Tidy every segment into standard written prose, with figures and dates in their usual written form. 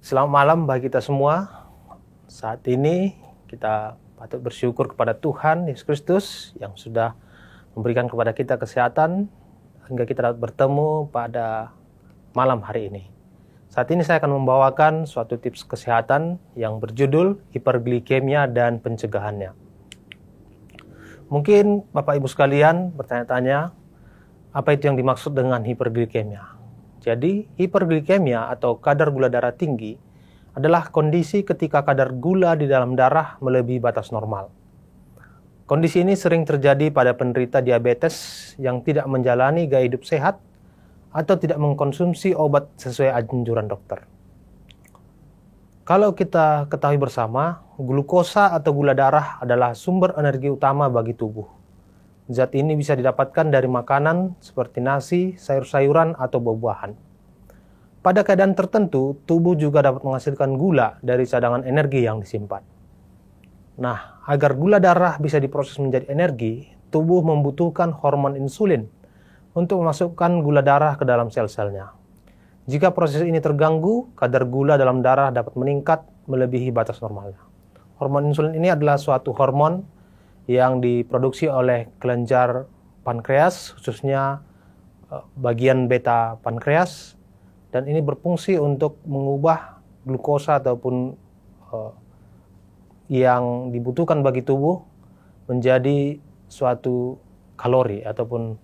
Selamat malam bagi kita semua. Saat ini kita patut bersyukur kepada Tuhan Yesus Kristus yang sudah memberikan kepada kita kesehatan hingga kita dapat bertemu pada malam hari ini. Saat ini saya akan membawakan suatu tips kesehatan yang berjudul hiperglikemia dan pencegahannya. Mungkin Bapak Ibu sekalian bertanya-tanya, apa itu yang dimaksud dengan hiperglikemia? Jadi, hiperglikemia atau kadar gula darah tinggi adalah kondisi ketika kadar gula di dalam darah melebihi batas normal. Kondisi ini sering terjadi pada penderita diabetes yang tidak menjalani gaya hidup sehat atau tidak mengkonsumsi obat sesuai anjuran dokter. Kalau kita ketahui bersama, glukosa atau gula darah adalah sumber energi utama bagi tubuh. Zat ini bisa didapatkan dari makanan seperti nasi, sayur-sayuran, atau buah-buahan. Pada keadaan tertentu, tubuh juga dapat menghasilkan gula dari cadangan energi yang disimpan. Nah, agar gula darah bisa diproses menjadi energi, tubuh membutuhkan hormon insulin untuk memasukkan gula darah ke dalam sel-selnya. Jika proses ini terganggu, kadar gula dalam darah dapat meningkat melebihi batas normalnya. Hormon insulin ini adalah suatu hormon yang diproduksi oleh kelenjar pankreas, khususnya bagian beta pankreas, dan ini berfungsi untuk mengubah glukosa ataupun yang dibutuhkan bagi tubuh menjadi suatu kalori ataupun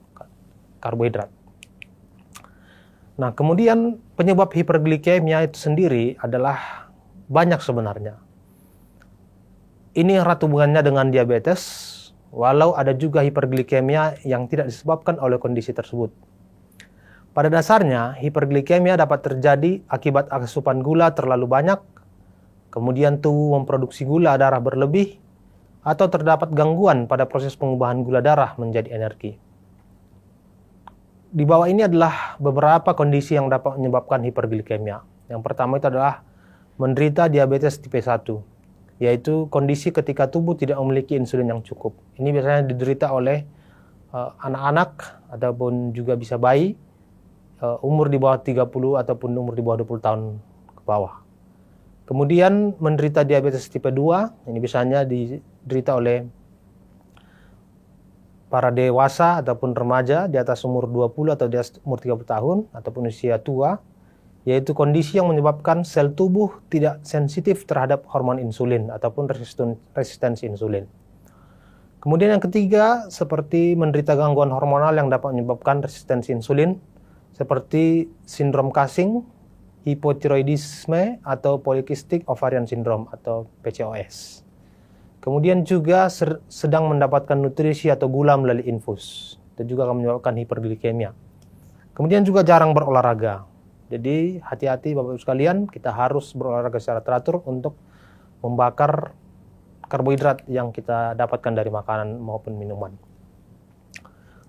karbohidrat. Nah, kemudian penyebab hiperglikemia itu sendiri adalah banyak sebenarnya. Ini erat hubungannya dengan diabetes, walau ada juga hiperglikemia yang tidak disebabkan oleh kondisi tersebut. Pada dasarnya, hiperglikemia dapat terjadi akibat asupan gula terlalu banyak, kemudian tubuh memproduksi gula darah berlebih, atau terdapat gangguan pada proses pengubahan gula darah menjadi energi. Di bawah ini adalah beberapa kondisi yang dapat menyebabkan hiperglikemia. Yang pertama itu adalah menderita diabetes tipe 1, yaitu kondisi ketika tubuh tidak memiliki insulin yang cukup. Ini biasanya diderita oleh anak-anak ataupun juga bisa bayi umur di bawah 30 ataupun umur di bawah 20 tahun ke bawah. Kemudian menderita diabetes tipe 2, ini biasanya diderita oleh para dewasa ataupun remaja di atas umur 20 atau di atas umur 30 tahun ataupun usia tua, yaitu kondisi yang menyebabkan sel tubuh tidak sensitif terhadap hormon insulin ataupun resistensi insulin. Kemudian yang ketiga, seperti menderita gangguan hormonal yang dapat menyebabkan resistensi insulin, seperti sindrom Cushing, hipotiroidisme, atau polycystic ovarian syndrome atau PCOS. Kemudian juga sedang mendapatkan nutrisi atau gula melalui infus. Itu juga akan menyebabkan hiperglikemia. Kemudian juga jarang berolahraga. Jadi hati-hati Bapak Ibu sekalian, kita harus berolahraga secara teratur untuk membakar karbohidrat yang kita dapatkan dari makanan maupun minuman.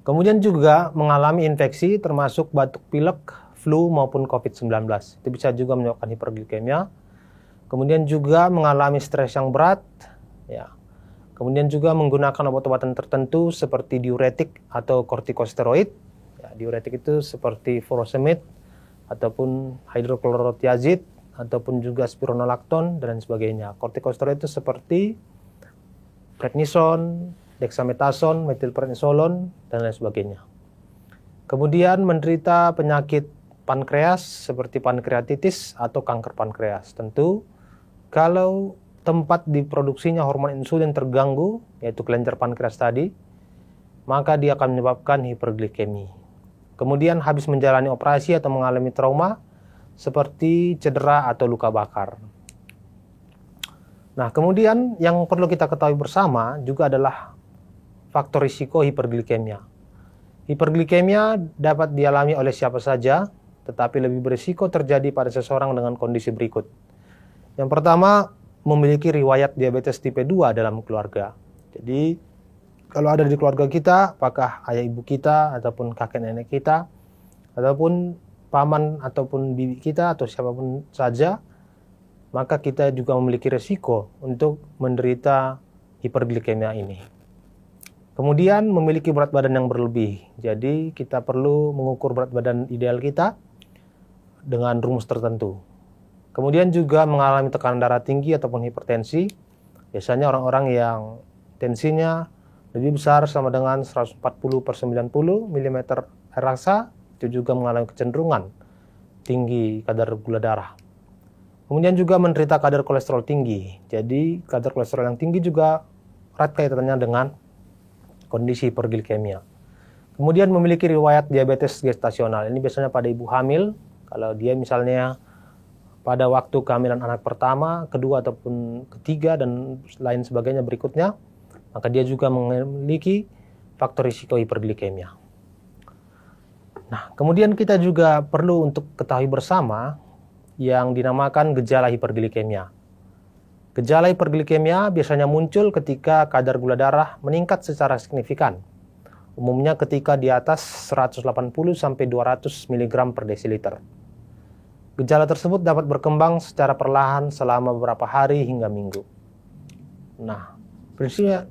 Kemudian juga mengalami infeksi termasuk batuk pilek, flu maupun COVID-19. Itu bisa juga menyebabkan hiperglikemia. Kemudian juga mengalami stres yang berat, ya. Kemudian juga menggunakan obat-obatan tertentu seperti diuretik atau kortikosteroid. Ya, diuretik itu seperti furosemid ataupun hidroklorothiazid ataupun juga spironolakton dan sebagainya. Kortikosteroid itu seperti prednison, dexamethasone, metilprednisolon dan lain sebagainya. Kemudian menderita penyakit pankreas seperti pankreatitis atau kanker pankreas. Tentu kalau tempat diproduksinya hormon insulin terganggu, yaitu kelenjar pankreas tadi, maka dia akan menyebabkan hiperglikemi. Kemudian habis menjalani operasi atau mengalami trauma, seperti cedera atau luka bakar. Nah, kemudian yang perlu kita ketahui bersama juga adalah faktor risiko hiperglikemia. Hiperglikemia dapat dialami oleh siapa saja, tetapi lebih berisiko terjadi pada seseorang dengan kondisi berikut. Yang pertama, memiliki riwayat diabetes tipe 2 dalam keluarga. Jadi, kalau ada di keluarga kita, apakah ayah ibu kita, ataupun kakek nenek kita, ataupun paman, ataupun bibi kita, atau siapapun saja, maka kita juga memiliki risiko untuk menderita hiperglikemia ini. Kemudian, memiliki berat badan yang berlebih. Jadi, kita perlu mengukur berat badan ideal kita dengan rumus tertentu. Kemudian juga mengalami tekanan darah tinggi ataupun hipertensi. Biasanya orang-orang yang tensinya lebih besar sama dengan 140/90 mm air raksa, itu juga mengalami kecenderungan tinggi kadar gula darah. Kemudian juga menderita kadar kolesterol tinggi. Jadi kadar kolesterol yang tinggi juga erat kaitannya dengan kondisi hiperglikemia. Kemudian memiliki riwayat diabetes gestasional. Ini biasanya pada ibu hamil. Kalau dia misalnya pada waktu kehamilan anak pertama, kedua ataupun ketiga dan lain sebagainya berikutnya, maka dia juga memiliki faktor risiko hiperglikemia. Nah, kemudian kita juga perlu untuk ketahui bersama yang dinamakan gejala hiperglikemia. Gejala hiperglikemia biasanya muncul ketika kadar gula darah meningkat secara signifikan. Umumnya ketika di atas 180 sampai 200 mg per desiliter. Gejala tersebut dapat berkembang secara perlahan selama beberapa hari hingga minggu. Nah,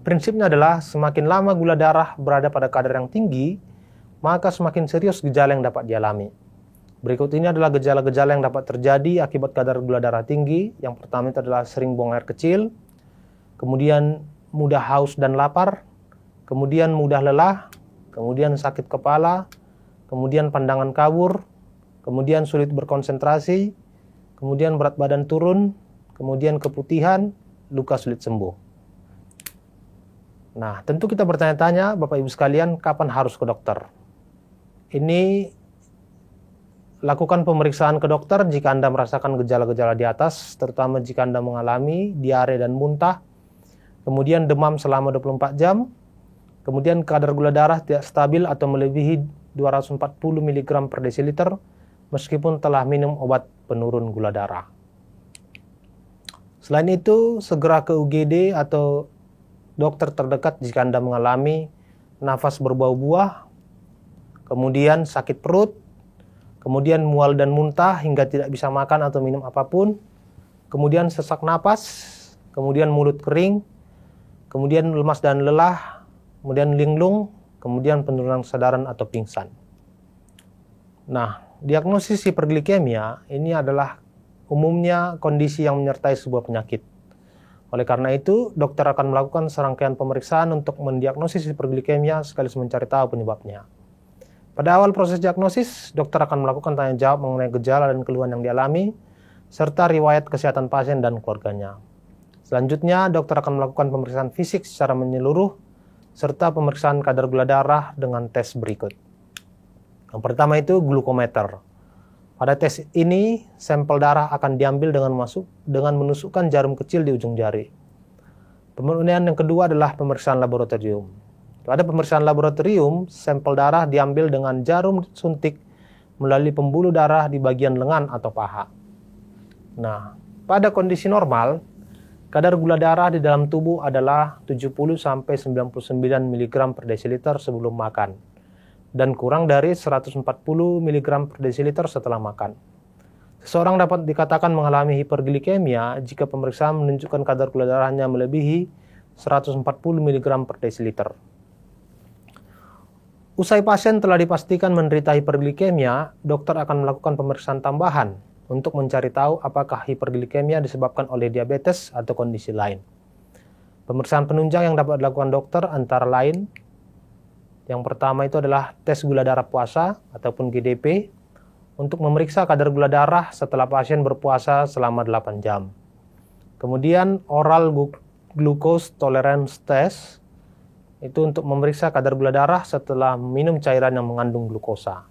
prinsipnya adalah semakin lama gula darah berada pada kadar yang tinggi, maka semakin serius gejala yang dapat dialami. Berikut ini adalah gejala-gejala yang dapat terjadi akibat kadar gula darah tinggi. Yang pertama itu adalah sering buang air kecil, kemudian mudah haus dan lapar, kemudian mudah lelah, kemudian sakit kepala, kemudian pandangan kabur, kemudian sulit berkonsentrasi, kemudian berat badan turun, kemudian keputihan, luka sulit sembuh. Nah, tentu kita bertanya-tanya, Bapak Ibu sekalian, kapan harus ke dokter? Ini lakukan pemeriksaan ke dokter jika Anda merasakan gejala-gejala di atas, terutama jika Anda mengalami diare dan muntah, kemudian demam selama 24 jam, kemudian kadar gula darah tidak stabil atau melebihi 240 mg per desiliter, meskipun telah minum obat penurun gula darah. Selain itu, segera ke UGD atau dokter terdekat jika Anda mengalami nafas berbau buah, kemudian sakit perut, kemudian mual dan muntah hingga tidak bisa makan atau minum apapun, kemudian sesak napas, kemudian mulut kering, kemudian lemas dan lelah, kemudian linglung, kemudian penurunan kesadaran atau pingsan. Nah, diagnosis hiperglikemia ini adalah umumnya kondisi yang menyertai sebuah penyakit. Oleh karena itu, dokter akan melakukan serangkaian pemeriksaan untuk mendiagnosis hiperglikemia sekaligus mencari tahu penyebabnya. Pada awal proses diagnosis, dokter akan melakukan tanya jawab mengenai gejala dan keluhan yang dialami, serta riwayat kesehatan pasien dan keluarganya. Selanjutnya, dokter akan melakukan pemeriksaan fisik secara menyeluruh, serta pemeriksaan kadar gula darah dengan tes berikut. Yang pertama itu glukometer. Pada tes ini, sampel darah akan diambil dengan menusukkan jarum kecil di ujung jari. Kemudian yang kedua adalah pemeriksaan laboratorium. Pada pemeriksaan laboratorium, sampel darah diambil dengan jarum suntik melalui pembuluh darah di bagian lengan atau paha. Nah, pada kondisi normal, kadar gula darah di dalam tubuh adalah 70-99 mg per desiliter sebelum makan, dan kurang dari 140 mg per desiliter setelah makan. Seseorang dapat dikatakan mengalami hiperglikemia jika pemeriksaan menunjukkan kadar gula darahnya melebihi 140 mg per desiliter. Usai pasien telah dipastikan menderita hiperglikemia, dokter akan melakukan pemeriksaan tambahan untuk mencari tahu apakah hiperglikemia disebabkan oleh diabetes atau kondisi lain. Pemeriksaan penunjang yang dapat dilakukan dokter antara lain, yang pertama itu adalah tes gula darah puasa ataupun GDP untuk memeriksa kadar gula darah setelah pasien berpuasa selama 8 jam. Kemudian oral glucose tolerance test itu untuk memeriksa kadar gula darah setelah minum cairan yang mengandung glukosa.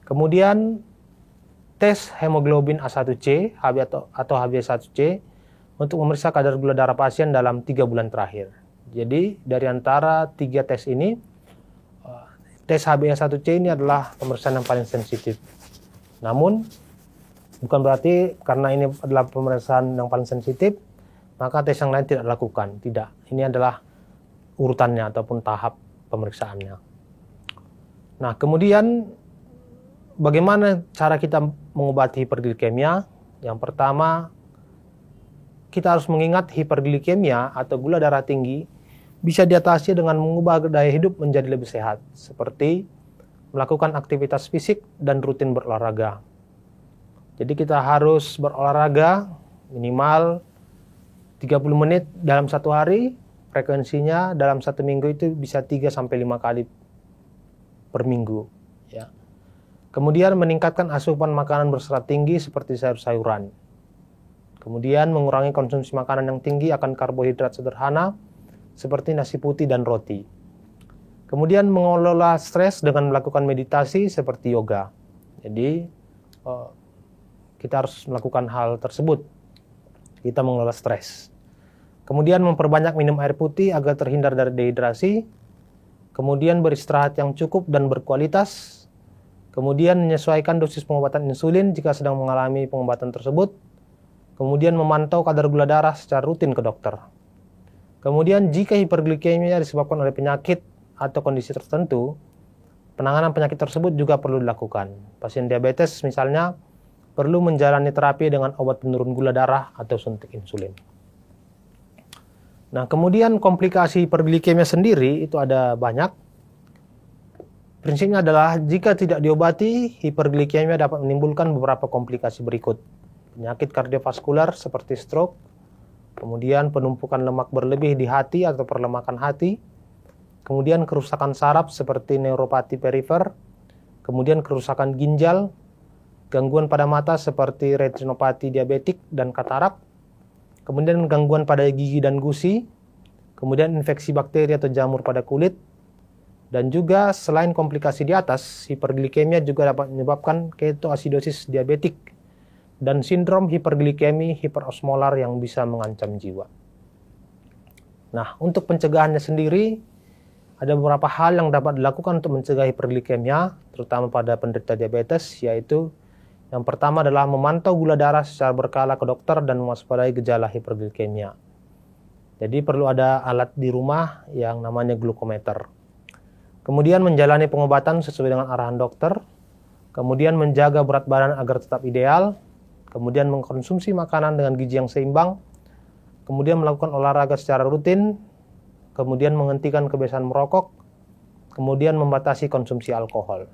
Kemudian tes hemoglobin A1C atau HbA1c untuk memeriksa kadar gula darah pasien dalam 3 bulan terakhir. Jadi dari antara 3 tes ini, tes HbA1c ini adalah pemeriksaan yang paling sensitif. Namun bukan berarti karena ini adalah pemeriksaan yang paling sensitif, maka tes yang lain tidak dilakukan. Tidak, ini adalah urutannya ataupun tahap pemeriksaannya. Nah, kemudian bagaimana cara kita mengobati hiperglikemia? Yang pertama, kita harus mengingat hiperglikemia atau gula darah tinggi bisa diatasi dengan mengubah gaya hidup menjadi lebih sehat, seperti melakukan aktivitas fisik dan rutin berolahraga. Jadi kita harus berolahraga minimal 30 menit dalam satu hari, frekuensinya dalam satu minggu itu bisa 3-5 kali per minggu. Ya. Kemudian meningkatkan asupan makanan berserat tinggi seperti sayur-sayuran. Kemudian mengurangi konsumsi makanan yang tinggi akan karbohidrat sederhana seperti nasi putih dan roti. Kemudian mengelola stres dengan melakukan meditasi seperti yoga. Jadi kita harus melakukan hal tersebut. Kita mengelola stres. Kemudian memperbanyak minum air putih agar terhindar dari dehidrasi. Kemudian beristirahat yang cukup dan berkualitas. Kemudian menyesuaikan dosis pengobatan insulin jika sedang mengalami pengobatan tersebut. Kemudian memantau kadar gula darah secara rutin ke dokter. Kemudian jika hiperglikemia disebabkan oleh penyakit atau kondisi tertentu, penanganan penyakit tersebut juga perlu dilakukan. Pasien diabetes misalnya perlu menjalani terapi dengan obat penurun gula darah atau suntik insulin. Nah, kemudian komplikasi hiperglikemia sendiri itu ada banyak. Prinsipnya adalah jika tidak diobati, hiperglikemia dapat menimbulkan beberapa komplikasi berikut. Penyakit kardiovaskular seperti stroke, kemudian penumpukan lemak berlebih di hati atau perlemakan hati, kemudian kerusakan saraf seperti neuropati perifer, kemudian kerusakan ginjal, gangguan pada mata seperti retinopati diabetik dan katarak, kemudian gangguan pada gigi dan gusi, kemudian infeksi bakteri atau jamur pada kulit, dan juga selain komplikasi di atas, hiperglikemia juga dapat menyebabkan ketoasidosis diabetik dan sindrom hiperglikemi hiperosmolar yang bisa mengancam jiwa. Nah, untuk pencegahannya sendiri, ada beberapa hal yang dapat dilakukan untuk mencegah hiperglikemia, terutama pada penderita diabetes, yaitu yang pertama adalah memantau gula darah secara berkala ke dokter dan mewaspadai gejala hiperglikemia. Jadi perlu ada alat di rumah yang namanya glukometer. Kemudian menjalani pengobatan sesuai dengan arahan dokter. Kemudian menjaga berat badan agar tetap ideal. Kemudian mengkonsumsi makanan dengan gizi yang seimbang. Kemudian melakukan olahraga secara rutin. Kemudian menghentikan kebiasaan merokok. Kemudian membatasi konsumsi alkohol.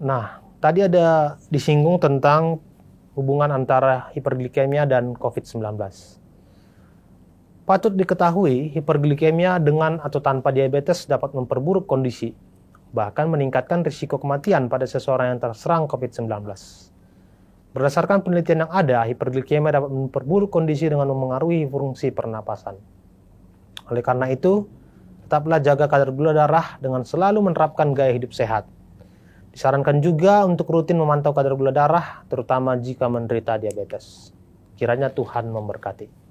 Nah, tadi ada disinggung tentang hubungan antara hiperglikemia dan COVID-19. Patut diketahui, hiperglikemia dengan atau tanpa diabetes dapat memperburuk kondisi, bahkan meningkatkan risiko kematian pada seseorang yang terserang COVID-19. Berdasarkan penelitian yang ada, hiperglikemia dapat memperburuk kondisi dengan memengaruhi fungsi pernapasan. Oleh karena itu, tetaplah jaga kadar gula darah dengan selalu menerapkan gaya hidup sehat. Disarankan juga untuk rutin memantau kadar gula darah, terutama jika menderita diabetes. Kiranya Tuhan memberkati.